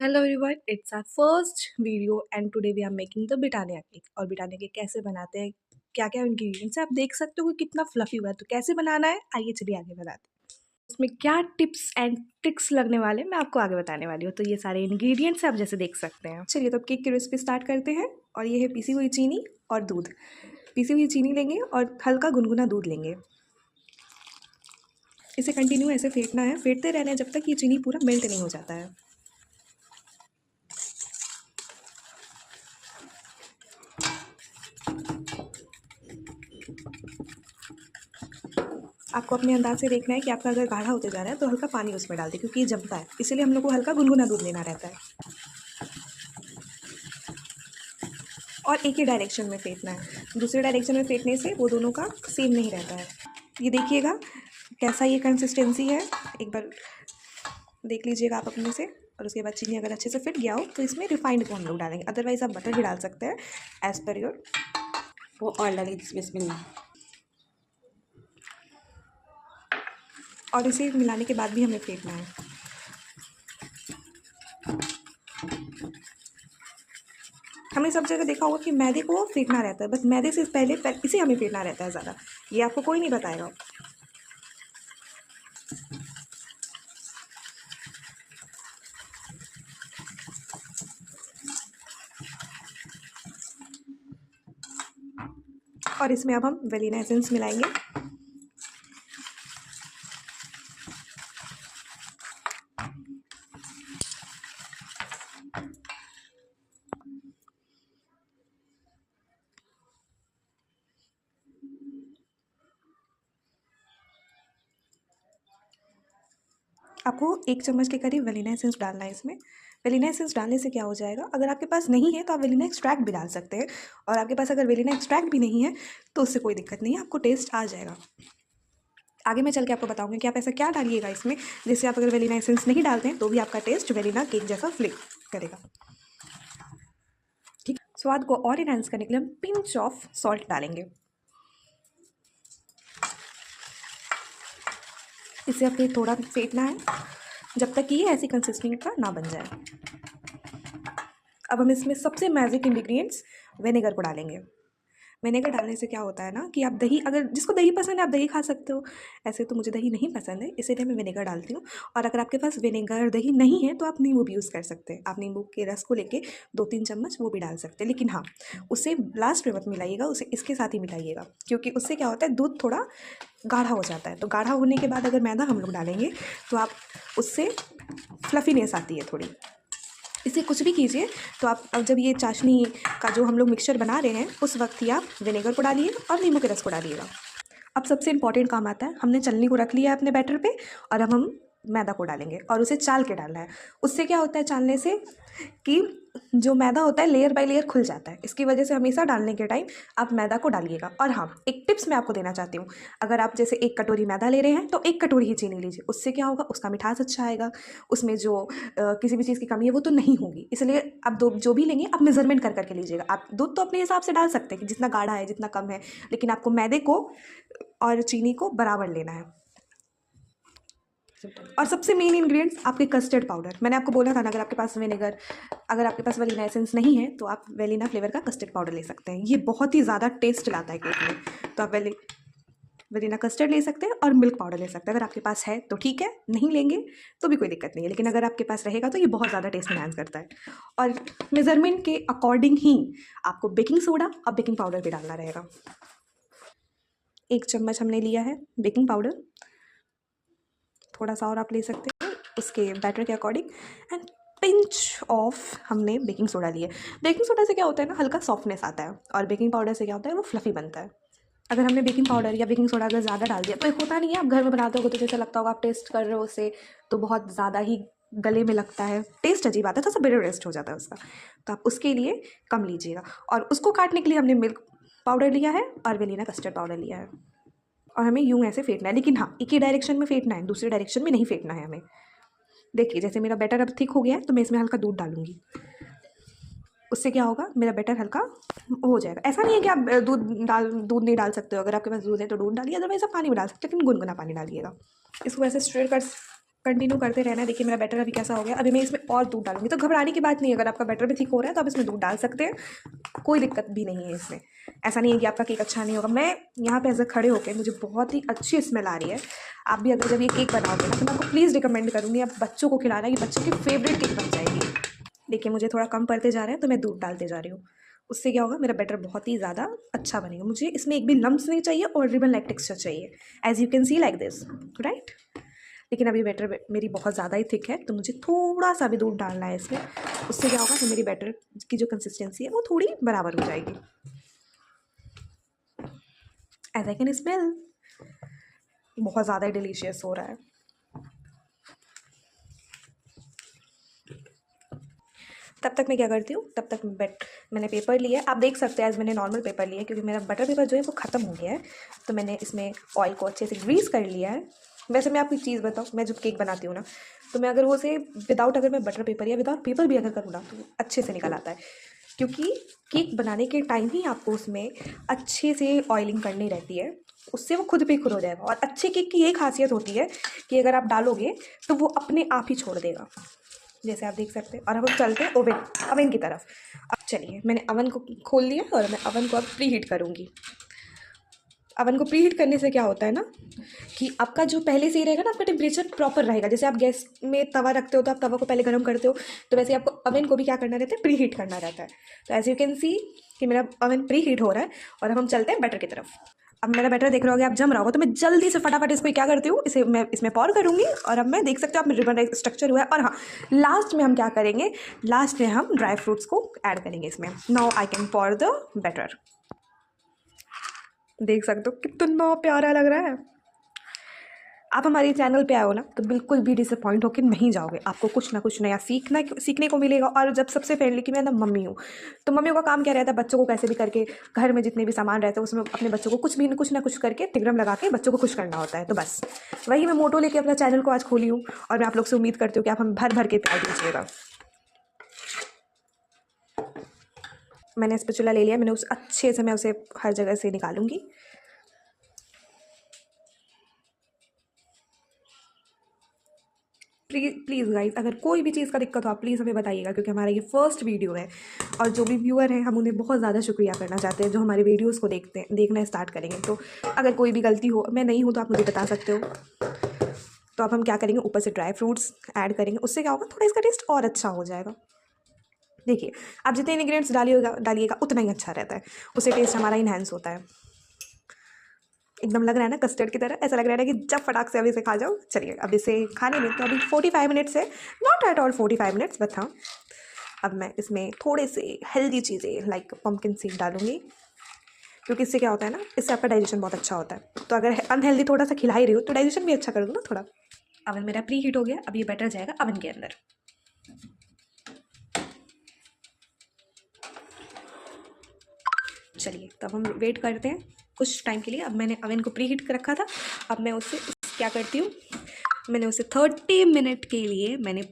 Hello everyone, it's our first video and today we are making the Britannia cake. और Britannia cake कैसे बनाते हैं, क्या क्या इंग्रेडिएंट्स है, आप देख सकते हो कि कितना फ्लफी हुआ है। तो कैसे बनाना है, आइए चलिए आगे बताते हैं। उसमें क्या टिप्स एंड ट्रिक्स लगने वाले हैं, मैं आपको आगे बताने वाली हूँ। तो ये सारे इंग्रेडिएंट्स आप जैसे देख सकते हैं। चलिए तो अब केक की रेसिपी स्टार्ट करते हैं। और ये है पीसी हुई चीनी और दूध। पीसी हुई चीनी लेंगे और हल्का गुनगुना दूध लेंगे। इसे कंटिन्यू ऐसे फेंटना है, फेंटते रहना है जब तक ये चीनी पूरा मेल्ट नहीं हो जाता है। आपको अपने अंदाज से देखना है कि आपका अगर गाढ़ा होते जा रहा है तो हल्का पानी उसमें डाल दें, क्योंकि ये जमता है, इसीलिए हम लोग को हल्का गुनगुना दूध लेना रहता है। और एक ही डायरेक्शन में फेंटना है, दूसरे डायरेक्शन में फेंटने से वो दोनों का सेम नहीं रहता है। ये देखिएगा कैसा ये कंसिस्टेंसी है, एक बार देख लीजिएगा आप अपने से। और उसके बाद चीनी अगर अच्छे से फिट गया हो तो इसमें रिफाइंड को हम लोग डालेंगे, अदरवाइज़ आप बटर भी डाल सकते हैं एज़ पर योर। वो ऑयल डाली बिस्मिल्लाह। और इसे मिलाने के बाद भी हमें फेंटना है। हमने सब जगह देखा होगा कि मैदे को फेंटना रहता है, बस मैदे से पहले इसे हमें फेंटना रहता है ज़्यादा। ये आपको कोई नहीं बताएगा। और इसमें अब हम वेनिला एसेंस मिलाएंगे। आपको 1 चम्मच के करीब वेनिला एसेंस डालना है इसमें। वेनिला एसेंस डालने से क्या हो जाएगा, अगर आपके पास नहीं है तो आप वेनिला एक्सट्रैक्ट भी डाल सकते हैं। और आपके पास अगर वेनिला एक्सट्रैक्ट भी नहीं है तो उससे कोई दिक्कत नहीं है, आपको टेस्ट आ जाएगा। आगे मैं चल के आपको बताऊंगी कि आप ऐसा क्या डालिएगा इसमें, जिससे आप अगर वेनिला एसेंस नहीं डालते हैं तो भी आपका टेस्ट वेनिला केक जैसा फ्लेवर करेगा। ठीक, स्वाद को और इनहेंस करने के लिए हम पिंच ऑफ सॉल्ट डालेंगे। इसे अब फिर थोड़ा फेंटना है जब तक कि ये ऐसी कंसिस्टेंसी का ना बन जाए। अब हम इसमें सबसे मैजिक इंग्रेडिएंट्स विनेगर को डालेंगे। विनेगर डालने से क्या होता है ना कि आप दही, अगर जिसको दही पसंद है आप दही खा सकते हो, ऐसे तो मुझे दही नहीं पसंद है, इसीलिए मैं विनेगर डालती हूँ। और अगर आपके पास विनेगर दही नहीं है तो आप नींबू भी यूज़ कर सकते हैं। आप नींबू के रस को लेके 2-3 चम्मच वो भी डाल सकते हैं, लेकिन हाँ, उसे लास्ट में मत मिलाइएगा, उसे इसके साथ ही मिलाइएगा, क्योंकि उससे क्या होता है दूध थोड़ा गाढ़ा हो जाता है। तो गाढ़ा होने के बाद अगर मैदा हम लोग डालेंगे तो आप उससे फ्लफीनेस आती है थोड़ी। इसे कुछ भी कीजिए तो आप अब जब ये चाशनी का जो हम लोग मिक्सचर बना रहे हैं उस वक्त ही आप विनेगर को डालिए और नींबू के रस को डालिएगा। अब सबसे इंपॉर्टेंट काम आता है, हमने चलनी को रख लिया है अपने बैटर पे और अब हम मैदा को डालेंगे और उसे चाल के डालना है। उससे क्या होता है चालने से कि जो मैदा होता है लेयर बाय लेयर खुल जाता है, इसकी वजह से हमेशा डालने के टाइम आप मैदा को डालिएगा। और हाँ, एक टिप्स मैं आपको देना चाहती हूँ, अगर आप जैसे 1 कटोरी मैदा ले रहे हैं तो 1 कटोरी ही चीनी लीजिए। उससे क्या होगा, उसका मिठास अच्छा आएगा, उसमें जो किसी भी चीज़ की कमी है वो तो नहीं होगी। इसलिए आप दो जो भी लेंगे आप मेजरमेंट कर करके लीजिएगा। आप दूध तो अपने हिसाब से डाल सकते हैं कि जितना गाढ़ा है जितना कम है, लेकिन आपको मैदे को और चीनी को बराबर लेना है। और सबसे मेन इंग्रेडिएंट्स आपके कस्टर्ड पाउडर। मैंने आपको बोला था ना, अगर आपके पास वेनिला एसेंस नहीं है तो आप वेनिला फ्लेवर का कस्टर्ड पाउडर ले सकते हैं। ये बहुत ही ज़्यादा टेस्ट लाता है केक में। तो आप वेनिला कस्टर्ड ले सकते हैं और मिल्क पाउडर ले सकते हैं। अगर आपके पास है तो ठीक है, नहीं लेंगे तो भी कोई दिक्कत नहीं है, लेकिन अगर आपके पास रहेगा तो ये बहुत ज़्यादा टेस्ट एनहांस करता है। और मेजरमेंट के अकॉर्डिंग ही आपको बेकिंग सोडा और बेकिंग पाउडर भी डालना रहेगा। 1 चम्मच हमने लिया है बेकिंग पाउडर, थोड़ा सा और आप ले सकते हैं उसके बैटर के अकॉर्डिंग। एंड पिंच ऑफ हमने बेकिंग सोडा लिया। बेकिंग सोडा से क्या होता है ना, हल्का सॉफ्टनेस आता है, और बेकिंग पाउडर से क्या होता है वो फ्लफ़ी बनता है। अगर हमने बेकिंग पाउडर या बेकिंग सोडा अगर ज़्यादा डाल दिया तो एक होता नहीं है, आप घर में बनाते हो तो जैसा लगता होगा आप टेस्ट कर रहे हो उसे तो बहुत ज़्यादा ही गले में लगता है, टेस्ट अजीब आता है, थोड़ा सा बिटर टेस्ट हो जाता है उसका। तो आप उसके लिए कम लीजिएगा। और उसको काटने के लिए हमने मिल्क पाउडर लिया है और वेनिला कस्टर्ड पाउडर लिया है। और हमें यूँ ऐसे फेंटना है, लेकिन हाँ, एक ही डायरेक्शन में फेंटना है, दूसरे डायरेक्शन में नहीं फेंटना है हमें। देखिए जैसे मेरा बैटर अब थिक हो गया है तो मैं इसमें हल्का दूध डालूंगी। उससे क्या होगा, मेरा बैटर हल्का हो जाएगा। ऐसा नहीं है कि आप दूध नहीं डाल सकते हो, अगर आपके पास दूध है तो दूध डालिए, अदरवाइज आप पानी भी डाल सकते हो, लेकिन गुनगुना पानी डालिएगा। इसको ऐसे स्ट्रेट कर कंटिन्यू करते रहना है। देखिए मेरा बैटर अभी कैसा हो गया। अभी मैं इसमें और दूध डालूंगी, तो घबराने की बात नहीं है। अगर आपका बैटर भी ठीक हो रहा है तो आप इसमें दूध डाल सकते हैं, कोई दिक्कत भी नहीं है इसमें। ऐसा नहीं है कि आपका केक अच्छा नहीं होगा। मैं यहाँ पे ऐसे खड़े होकर मुझे बहुत ही अच्छी स्मेल आ रही है। आप भी अगर जब ये केक बनाओगे ना तो मैं आपको प्लीज़ रिकमेंड करूँगी आप बच्चों को खिलाना, कि बच्चों की फेवरेट केक बन जाएगी। देखिए मुझे थोड़ा कम पड़ते जा रहे हैं तो मैं दूध डालते जा रही हूँ। उससे क्या होगा, मेरा बैटर बहुत ही ज़्यादा अच्छा बनेगा। मुझे इसमें एक भी लम्स नहीं चाहिए और रिबन लाइक टेक्सचर चाहिए, as you can see like this, right. लेकिन अभी बैटर मेरी बहुत ज़्यादा ही थिक है, तो मुझे थोड़ा सा भी दूध डालना है इसमें। उससे क्या होगा कि मेरी बैटर की जो कंसिस्टेंसी है वो थोड़ी बराबर हो जाएगी। एज आई कैन स्मेल, बहुत ज़्यादा ही डिलीशियस हो रहा है। तब तक मैं क्या करती हूँ, तब तक मैंने पेपर लिया है। आप देख सकते हैं आज मैंने नॉर्मल पेपर लिया है, क्योंकि मेरा बटर पेपर जो है वो ख़त्म हो गया है। तो मैंने इसमें ऑयल को अच्छे से ग्रीस कर लिया है। वैसे मैं आपको एक चीज़ बताऊँ, मैं जब केक बनाती हूँ ना तो मैं अगर वो से विदाउट, अगर मैं बटर पेपर या विदाउट पेपर भी अगर करूँ ना तो अच्छे से निकल आता है। क्योंकि केक बनाने के टाइम ही आपको उसमें अच्छे से ऑयलिंग करनी रहती है, उससे वो खुद भी खुद हो जाएगा। और अच्छे केक की यही खासियत होती है कि अगर आप डालोगे तो वो अपने आप ही छोड़ देगा, जैसे आप देख सकते हैं। और अब हम चलते हैं अवन की तरफ। अब चलिए, मैंने अवन को खोल लिया और मैं अवन को अब प्री हीट करूँगी। अवन को प्री हीट करने से क्या होता है ना कि आपका जो पहले से ही रहेगा ना, आपका टेम्परेचर प्रॉपर रहेगा। जैसे आप गैस में तवा रखते हो तो आप तवा को पहले गर्म करते हो, तो वैसे आपको अवन को भी क्या करना रहता है, प्री हीट करना रहता है। तो एज यू कैन सी कि मेरा अवन प्री हीट हो रहा है। और अब हम चलते हैं बैटर की तरफ। अब मेरा बैटर देख रहे होगे आप जम रहा होगा, तो मैं जल्दी से फटाफट इसको क्या करती हूँ, इसे मैं इसमें पॉर करूँगी। और अब मैं देख सकते हो आप रिबन राइस स्ट्रक्चर हुआ है। और हाँ, लास्ट में हम क्या करेंगे, लास्ट में हम ड्राई फ्रूट्स को ऐड करेंगे इसमें। Now I can pour the batter. देख सकते हो कितना प्यारा लग रहा है। आप हमारे चैनल पे आए हो ना तो बिल्कुल भी डिसअपॉइंट होकर नहीं जाओगे। आपको कुछ ना कुछ नया सीखने को मिलेगा। और जब सबसे पहले कि मैं ना मम्मी हूँ, तो मम्मियों का काम क्या रहता है, बच्चों को कैसे भी करके घर में जितने भी सामान रहते हैं उसमें अपने बच्चों को कुछ ना कुछ करके तिगड़म लगा के बच्चों को खुश करना होता है। तो बस वही मैं मोटो लेके अपना चैनल को आज खोली हूँ। और मैं आप लोग से उम्मीद करती हूँ कि आप हम भर भर के प्यार दीजिएगा। मैंने स्पैचुला ले लिया, मैंने उस अच्छे से मैं उसे हर जगह से निकालूंगी। प्लीज़ गाइज, अगर कोई भी चीज़ का दिक्कत हो आप प्लीज़ हमें बताइएगा, क्योंकि हमारा ये फर्स्ट वीडियो है। और जो भी व्यूअर हैं हम उन्हें बहुत ज़्यादा शुक्रिया करना चाहते हैं जो हमारे वीडियोस को देखना स्टार्ट करेंगे। तो अगर कोई भी गलती हो, मैं नहीं हूँ, तो आप मुझे बता सकते हो। तो अब हम क्या करेंगे, ऊपर से ड्राई फ्रूट्स ऐड करेंगे। उससे क्या होगा, थोड़ा इसका टेस्ट और अच्छा हो जाएगा। देखिए, आप जितने इंग्रेडिएंट्स डालिएगा उतना ही अच्छा रहता है, उससे टेस्ट हमारा इन्हेंस होता है। एकदम लग रहा है ना कस्टर्ड की तरह, ऐसा लग रहा है कि जब फटाक से अभी इसे खा जाओ। चलिए अब इसे खाने में तो अभी 45 मिनट्स है, not at all 45 minutes, but हाँ अब मैं इसमें थोड़े से हेल्दी चीज़ें लाइक पम्पकिन सीड डालूंगी। क्योंकि इससे क्या होता है ना, इससे आपका डाइजेशन बहुत अच्छा होता है। तो अगर अनहेल्दी थोड़ा सा खिला ही रही हो तो डाइजेशन भी अच्छा कर दो ना थोड़ा। अवन मेरा प्री हीट हो गया, अब ये बैटर जाएगा अवन के अंदर। चलिए तो अब हम वेट करते हैं कुछ टाइम के लिए। अब मैंने अवन को प्री हीट कर रखा था, अब मैं उससे क्या करती हूँ, मैंने उसे 30 मिनट के लिए मैंने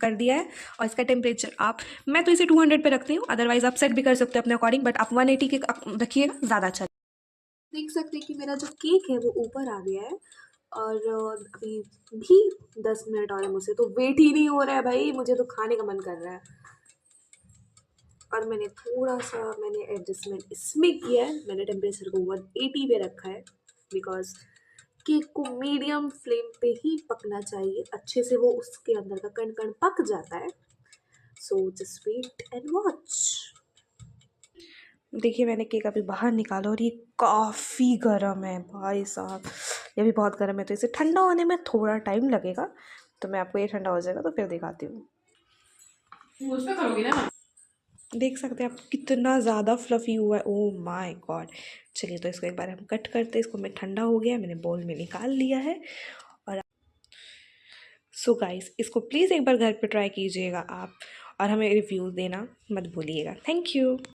कर दिया है। और इसका टेम्परेचर मैं तो इसे 200 पे रखती हूँ, अदरवाइज आप सेट भी कर सकते हो अपने अकॉर्डिंग, बट आप 180 के रखिएगा, ज़्यादा अच्छा। देख सकते हैं कि मेरा जो केक है वो ऊपर आ गया है। और अभी भी 10 मिनट और है, मुझसे तो वेट ही नहीं हो रहा है भाई, मुझे तो खाने का मन कर रहा है। और मैंने थोड़ा सा एडजस्टमेंट इसमें किया है, मैंने टेम्परेचर को 180 पे रखा है, बिकॉज केक को मीडियम फ्लेम पे ही पकना चाहिए, अच्छे से वो उसके अंदर का कण कण पक जाता है। So just wait and watch. देखिए मैंने केक अभी बाहर निकाला और ये काफ़ी गर्म है भाई साहब, ये भी बहुत गर्म है। तो इसे ठंडा होने में थोड़ा टाइम लगेगा, तो मैं आपको ये ठंडा हो जाएगा तो फिर दिखाती हूँ। देख सकते हैं आप कितना ज़्यादा फ्लफ़ी हुआ है, ओह माय गॉड। चलिए तो इसको एक बार हम कट करते हैं। इसको मैं ठंडा हो गया, मैंने बाउल में निकाल लिया है। और सो गाइस, इसको प्लीज़ एक बार घर पे ट्राई कीजिएगा आप, और हमें रिव्यूज़ देना मत भूलिएगा। Thank you.